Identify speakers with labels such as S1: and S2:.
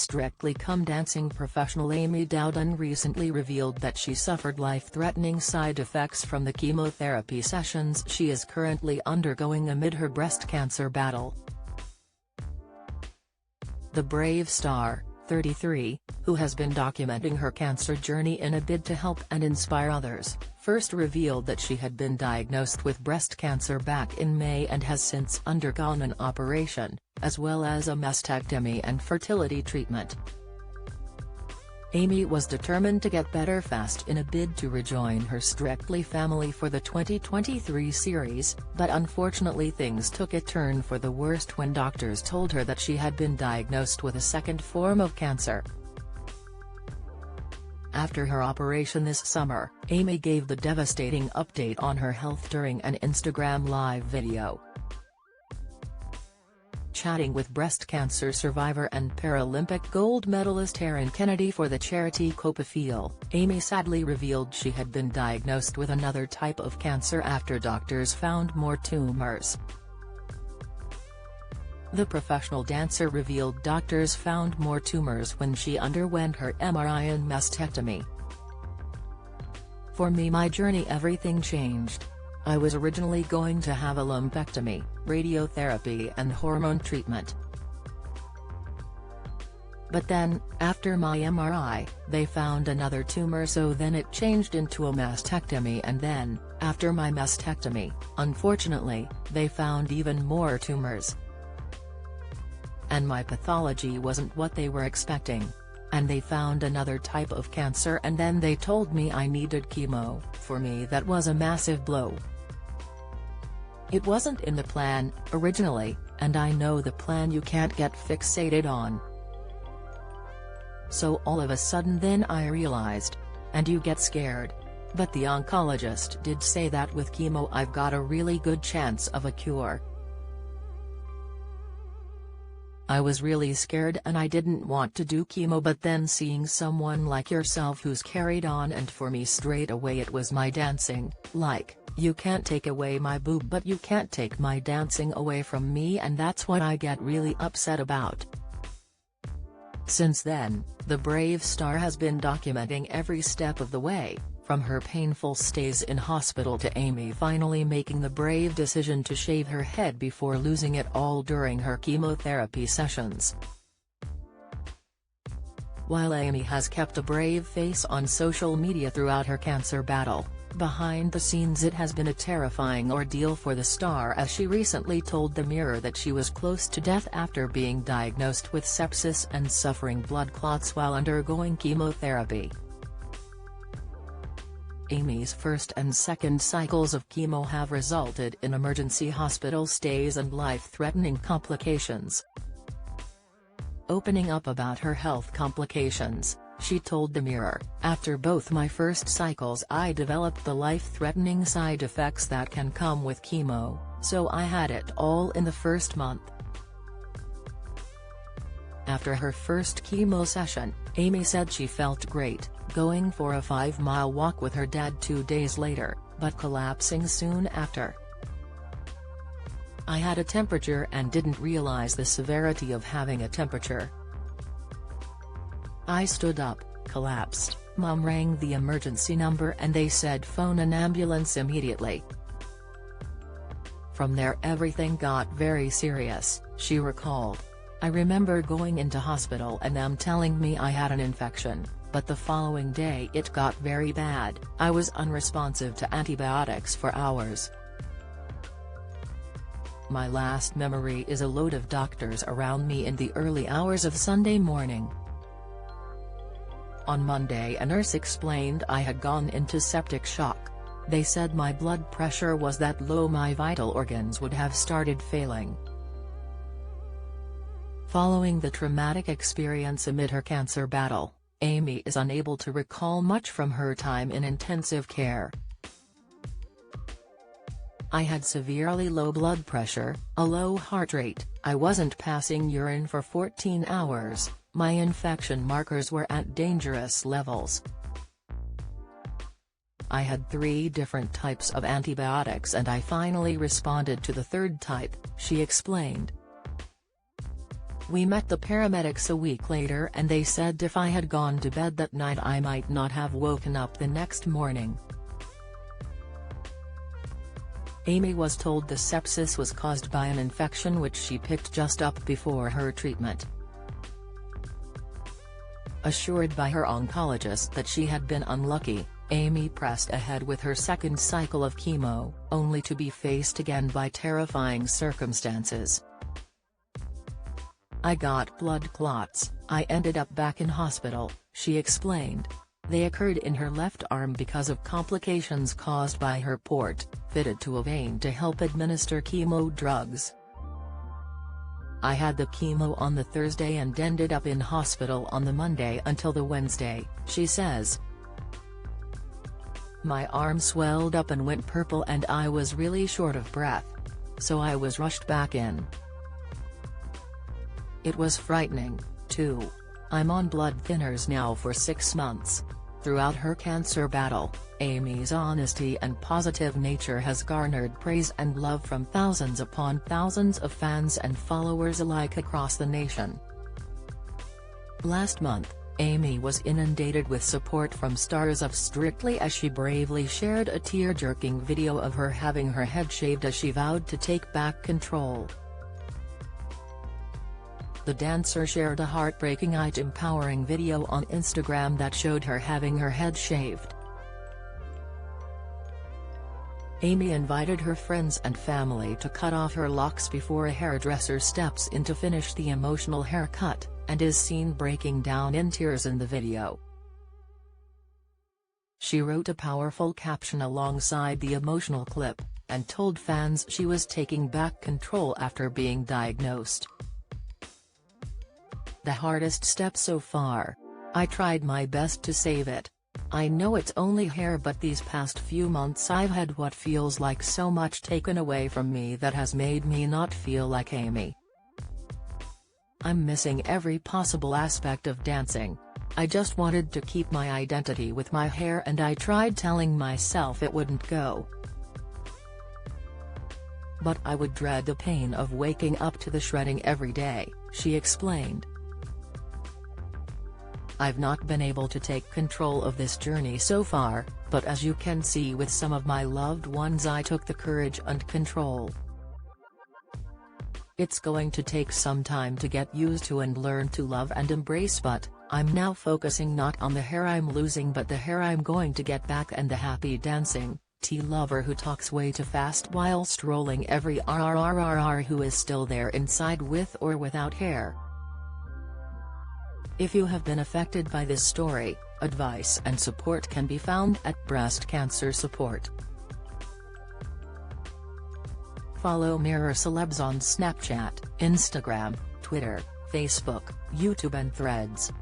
S1: Strictly Come Dancing professional Amy Dowden recently revealed that she suffered life-threatening side effects from the chemotherapy sessions she is currently undergoing amid her breast cancer battle. The brave star, 33, who has been documenting her cancer journey in a bid to help and inspire others, first revealed that she had been diagnosed with breast cancer back in May and has since undergone an operation, as well as a mastectomy and fertility treatment. Amy was determined to get better fast in a bid to rejoin her Strictly family for the 2023 series, but unfortunately things took a turn for the worst when doctors told her that she had been diagnosed with a second form of cancer. After her operation this summer, Amy gave the devastating update on her health during an Instagram Live video. Chatting with breast cancer survivor and Paralympic gold medalist Erin Kennedy for the charity Copafeel, Amy sadly revealed she had been diagnosed with another type of cancer after doctors found more tumors. The professional dancer revealed doctors found more tumors when she underwent her MRI and mastectomy. "For me, my journey, everything changed. I was originally going to have a lumpectomy, radiotherapy and hormone treatment. But then, after my MRI, they found another tumor, so then it changed into a mastectomy, and then, after my mastectomy, unfortunately, they found even more tumors. And my pathology wasn't what they were expecting. And they found another type of cancer, and then they told me I needed chemo. For me, that was a massive blow. It wasn't in the plan, originally, and I know the plan you can't get fixated on. So all of a sudden then I realized. And you get scared. But the oncologist did say that with chemo I've got a really good chance of a cure. I was really scared and I didn't want to do chemo, but then seeing someone like yourself who's carried on, and for me straight away it was my dancing, like, you can't take away my boob but you can't take my dancing away from me, and that's what I get really upset about." Since then, the brave star has been documenting every step of the way, from her painful stays in hospital to Amy finally making the brave decision to shave her head before losing it all during her chemotherapy sessions. While Amy has kept a brave face on social media throughout her cancer battle, behind the scenes it has been a terrifying ordeal for the star, as she recently told The Mirror that she was close to death after being diagnosed with sepsis and suffering blood clots while undergoing chemotherapy. Amy's first and second cycles of chemo have resulted in emergency hospital stays and life-threatening complications. Opening up about her health complications, she told The Mirror, "After both my first cycles I developed the life-threatening side effects that can come with chemo, so I had it all in the first month." After her first chemo session, Amy said she felt great, going for a 5-mile walk with her dad 2 days later, but collapsing soon after. "I had a temperature and didn't realize the severity of having a temperature. I stood up, collapsed, Mom rang the emergency number and they said phone an ambulance immediately. From there everything got very serious," she recalled. "I remember going into hospital and them telling me I had an infection, but the following day it got very bad. I was unresponsive to antibiotics for hours. My last memory is a load of doctors around me in the early hours of Sunday morning. On Monday a nurse explained I had gone into septic shock. They said my blood pressure was that low my vital organs would have started failing." Following the traumatic experience amid her cancer battle, Amy is unable to recall much from her time in intensive care. "I had severely low blood pressure, a low heart rate, I wasn't passing urine for 14 hours, my infection markers were at dangerous levels. I had 3 different types of antibiotics and I finally responded to the third type," she explained. We met the paramedics a week later and they said if I had gone to bed that night I might not have woken up the next morning. Amy was told the sepsis was caused by an infection which she picked just up before her treatment. Assured by her oncologist that she had been unlucky, Amy pressed ahead with her second cycle of chemo, only to be faced again by terrifying circumstances. "I got blood clots, I ended up back in hospital," she explained. They occurred in her left arm because of complications caused by her port, fitted to a vein to help administer chemo drugs. "I had the chemo on the Thursday and ended up in hospital on the Monday until the Wednesday," she says. "My arm swelled up and went purple and I was really short of breath. So I was rushed back in. It was frightening, too. I'm on blood thinners now for 6 months." Throughout her cancer battle, Amy's honesty and positive nature has garnered praise and love from thousands upon thousands of fans and followers alike across the nation. Last month, Amy was inundated with support from stars of Strictly as she bravely shared a tear-jerking video of her having her head shaved as she vowed to take back control. The dancer shared a heartbreaking yet empowering video on Instagram that showed her having her head shaved. Amy invited her friends and family to cut off her locks before a hairdresser steps in to finish the emotional haircut, and is seen breaking down in tears in the video. She wrote a powerful caption alongside the emotional clip, and told fans she was taking back control after being diagnosed. "The hardest step so far. I tried my best to save it. I know it's only hair, but these past few months I've had what feels like so much taken away from me that has made me not feel like Amy. I'm missing every possible aspect of dancing. I just wanted to keep my identity with my hair and I tried telling myself it wouldn't go. But I would dread the pain of waking up to the shredding every day," she explained. "I've not been able to take control of this journey so far, but as you can see with some of my loved ones I took the courage and control. It's going to take some time to get used to and learn to love and embrace, but I'm now focusing not on the hair I'm losing but the hair I'm going to get back and the happy dancing." Lover who talks way too fast while strolling every RRRR who is still there inside with or without hair. If you have been affected by this story, advice and support can be found at Breast Cancer Support. Follow Mirror Celebs on Snapchat, Instagram, Twitter, Facebook, YouTube and Threads.